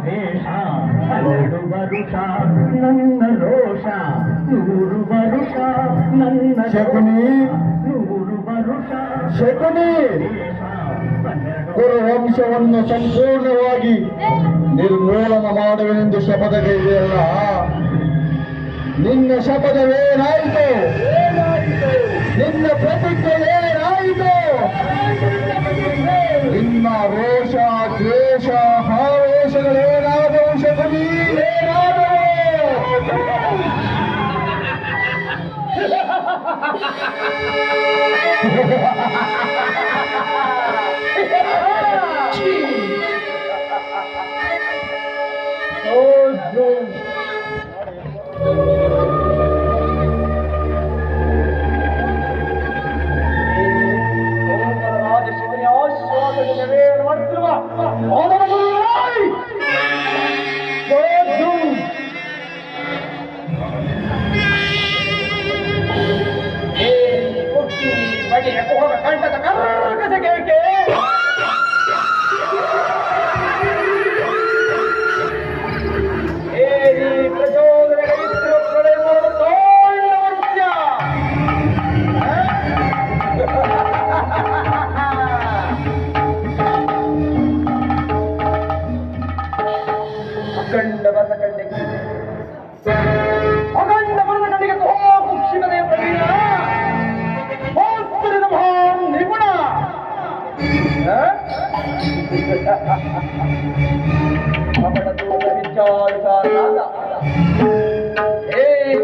ದೇಶ 12 ವರುಷ ನನ್ನ ರೋಷ 100 ವರುಷ ನನ್ನ ಶಕುನಿ 100 ವರುಷ ಶಕುನಿ ಕುರುವಂಶವನ್ನು ಸಂಪೂರ್ಣವಾಗಿ ನಿರ್ಮೂಲನ ಮಾಡುವೆನೆಂದು ಶಪಥಗೈದೆಯಲ್ಲ, ನಿನ್ನ ಶಪಥವೇನಾಯಿತು? ನಿನ್ನ ಪ್ರತಿಜ್ಞೆ ಏನಾಯಿತು? ನಿನ್ನ ರೋಷ ದ್ವೇಷ ಆವೇಶಗಳೇನಾದವು ಶಕುನಿ? ಏನಾದವು?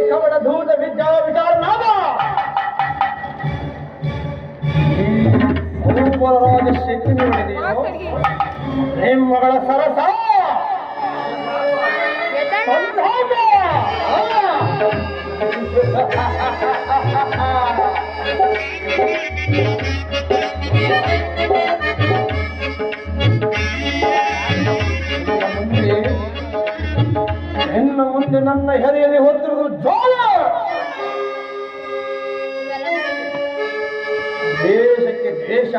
ಕವಡಧೂತ ವಿದ್ಯಾ ವಿಚಾರನಾದ ರಾಜ ಶಕ್ತಿ ನೋಡಿದೆಯೋ ನಿಮ್ಮಗಳ ಸರಸ ಇನ್ನು ಮುಂದೆ ನನ್ನ ಹೆರೆಯಲ್ಲಿ ಹೊತ್ತಿರುವುದು ಜೋಳ. ದೇಶಕ್ಕೆ ದೇಶ